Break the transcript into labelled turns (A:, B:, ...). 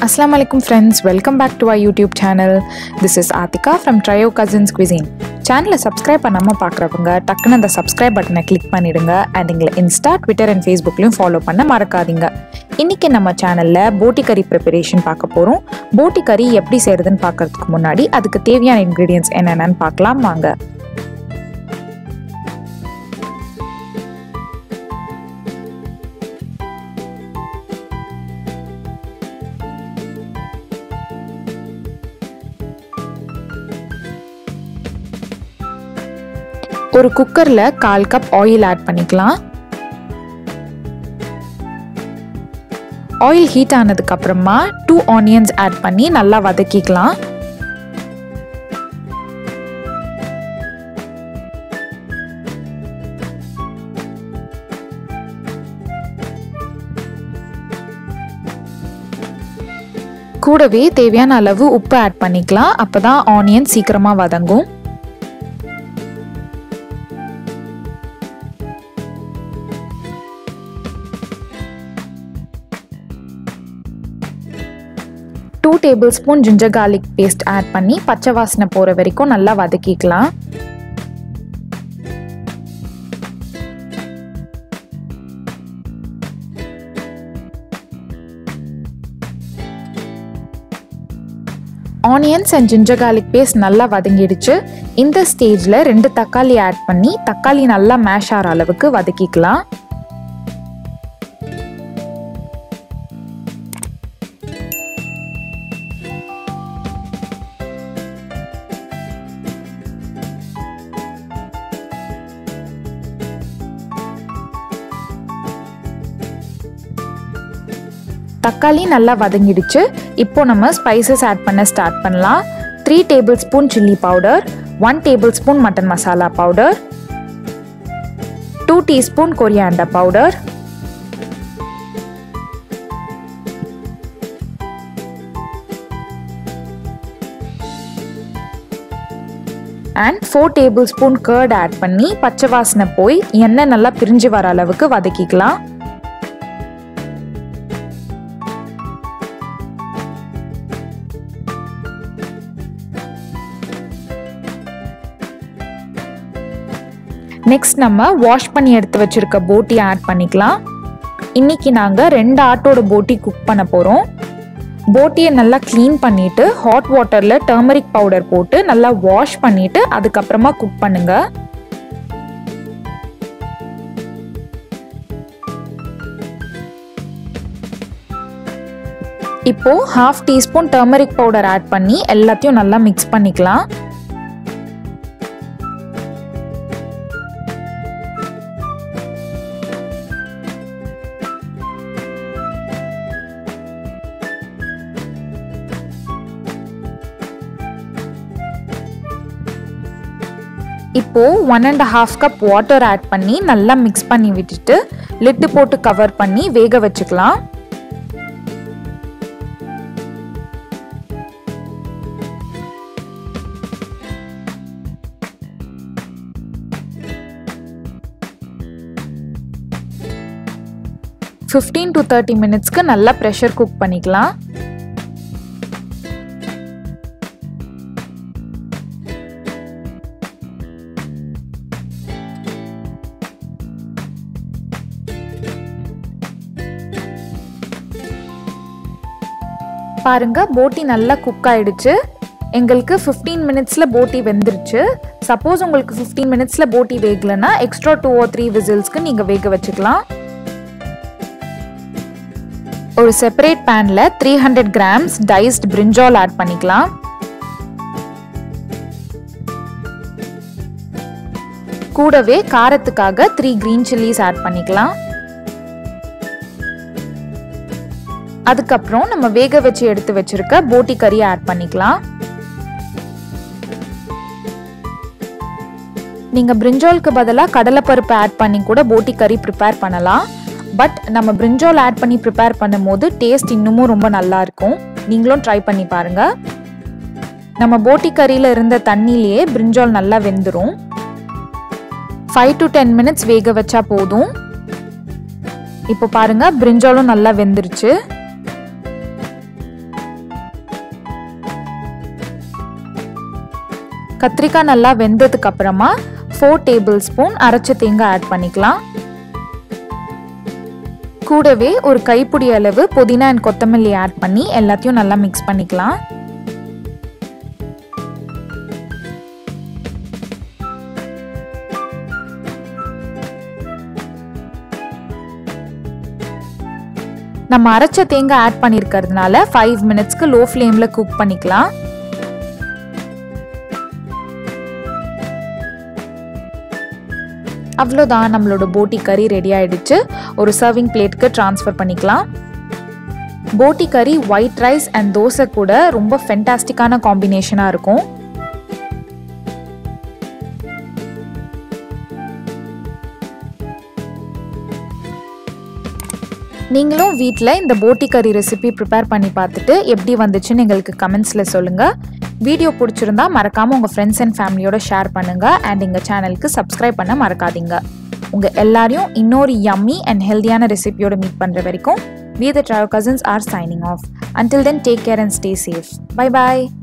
A: Assalamualaikum friends, welcome back to our YouTube channel. This is Atika from Trio Cousins Cuisine. Channel subscribe பண்ணாம பார்க்கறவங்க டக்குனு அந்த subscribe பட்டனை click பண்ணிடுங்க and எங்களை Insta, Twitter and Facebookலயும் follow பண்ண மறக்காதீங்க. இன்னைக்கு நம்ம சேனல்ல போட்டி கறி preparation பார்க்க போறோம். போட்டி கறி எப்படி செய்யறதுன்னு பார்க்கிறதுக்கு முன்னாடி அதுக்கு தேவையான ingredients என்னென்னன்னு பார்க்கலாம் வாங்க. ஒரு குக்கர்ல 1/4 கப் ஆயில் ஆட் பண்ணிக்கலாம். ஆயில் ஹீட் ஆனதுக்கு அப்புறமா 2 ஆனியன்ஸ் ஆட் பண்ணி நல்லா வதக்கிக்கலாம். கூடவே தேவையான அளவு உப்பு ஆட் பண்ணிக்கலாம். அப்பதான் ஆனியன் சீக்கிரமா வதங்கும். tablespoon ginger-garlic paste add பண்ணி பச்சை வாசனை போற வரைக்கும் நல்லா வதக்கிக்கலாம். Onions and ginger-garlic paste நல்லா வதங்கிடுச்சு. இந்த ஸ்டேஜ்ல 2 தக்காளி ஆட் பண்ணி தக்காளி நல்லா மேஷ் ஆற அளவுக்கு வதக்கிக்கலாம். தக்காளி நல்லா வதங்கிடுச்சு. இப்போ நம்ம ஸ்பைசஸ் ஆட் பண்ண ஸ்டார்ட் பண்ணலாம். 3 tablespoon chilli powder, 1 tablespoon mutton masala powder, 2 teaspoon coriander powder, and 4 tablespoon curd add பண்ணி பச்சை வாசனை போய் எண்ணெய் நல்லா பிரிஞ்சு வர அளவுக்கு வதக்கிக்கலாம். நெக்ஸ்ட் நம்ம வாஷ் பண்ணி எடுத்து வச்சிருக்க போட்டி ஆட் பண்ணிக்கலாம். இன்னைக்கு நாங்க 2 ஆட்டோட போட்டி குக் பண்ண போறோம். போட்டியை நல்லா க்ளீன் பண்ணிட்டு ஹாட் வாட்டர்ல டர்மரிக் பவுடர் போட்டு நல்லா வாஷ் பண்ணிட்டு அதுக்கப்புறமா குக் பண்ணுங்க. இப்போ 1/2 டீஸ்பூன் டர்மரிக் பவுடர் ஆட் பண்ணி எல்லாத்தையும் நல்லா மிக்ஸ் பண்ணிக்கலாம். இப்போ 1.5 கப் வாட்டர் ஆட் பண்ணி நல்லா மிக்ஸ் பண்ணி விட்டுட்டு லிட் போட்டு கவர் பண்ணி வேக வச்சுக்கலாம். $15 to 30 மினிட்ஸ்க்கு நல்லா பிரஷர் குக் பண்ணிக்கலாம். பாருங்க போட்டி நல்லா குக் ஆயிடுச்சு. எங்களுக்கு 15 மினிட்ஸ்ல போட்டி வெந்துருச்சு. சப்போஸ் உங்களுக்கு 15 மினிட்ஸ்ல போட்டி வேகலனா எக்ஸ்ட்ரா 2 or 3 விசில்ஸ்க்கு நீங்க வேக வச்சுக்கலாம். ஒரு செப்பரேட் பேன்ல 300 grams diced brinjal ஆட் பண்ணிக்கலாம். கூடவே காரத்துக்காக 3 green chillies ஆட் பண்ணிக்கலாம். அதுக்கப்புறம் நம்ம வேக வச்சு எடுத்து வச்சிருக்க போட்டி கறி ஆட் பண்ணிக்கலாம். நீங்க பிரிஞ்சாலுக்கு பதிலா கடலைப்பருப்பு ஆட் பண்ணி கூட போட்டி கறி ப்ரிப்பேர் பண்ணலாம். பட் நம்ம பிரிஞ்சால் ஆட் பண்ணி ப்ரிப்பேர் பண்ணும்போது டேஸ்ட் இன்னமும் ரொம்ப நல்லா இருக்கும். நீங்களும் ட்ரை பண்ணி பாருங்க. நம்ம போட்டி கறியில இருந்த தண்ணியிலேயே பிரிஞ்சால் நல்லா வெந்துரும். 5 to 10 minutes வேக வச்சா போதும். இப்போ பாருங்க பிரிஞ்சாலும் நல்லா வெந்துருச்சு. கத்திரிக்காய் நல்லா வெந்ததுக்கு அப்புறமா 4 டேபிள்ஸ்பூன் அரைச்ச தேங்காய் ஆட் பண்ணிக்கலாம். கூடவே ஒரு கைப்பிடி அளவு புதினா and கொத்தமல்லி ஆட் பண்ணி எல்லாத்தையும் நல்லா மிக்ஸ் பண்ணிக்கலாம். நம்ம அரைச்ச தேங்காய் ஆட் பண்ணிருக்கிறதுனால 5 மினிட்ஸ்க்கு லோ ஃப்ளேம்ல குக் பண்ணிக்கலாம். அவ்வளோதான், நம்மளோட போட்டி கறி ரெடி ஆயிடுச்சு. ஒரு சர்விங் பிளேட்க்கு ட்ரான்ஸ்ஃபர் பண்ணிக்கலாம். போட்டி கறி ஒயிட் ரைஸ் அண்ட் தோசை கூட ரொம்ப ஃபென்டாஸ்டிக்கான காம்பினேஷனாக இருக்கும். நீங்களும் வீட்டில் இந்த போட்டி கறி ரெசிபி ப்ரிப்பேர் பண்ணி பார்த்துட்டு எப்படி வந்துச்சுன்னு எங்களுக்கு கமெண்ட்ஸில் சொல்லுங்கள். வீடியோ பிடிச்சிருந்தா மறக்காமல் உங்கள் ஃப்ரெண்ட்ஸ் அண்ட் ஃபேமிலியோட ஷேர் பண்ணுங்கள் அண்ட் எங்கள் சேனலுக்கு சப்ஸ்கிரைப் பண்ண மறக்காதீங்க. உங்கள் எல்லாரையும் இன்னொரு யம்மி அண்ட் ஹெல்தியான ரெசிபியோட மீட் பண்ணுற வரைக்கும் we the Trio Cousins are signing off. Until then, take care and stay safe. Bye bye.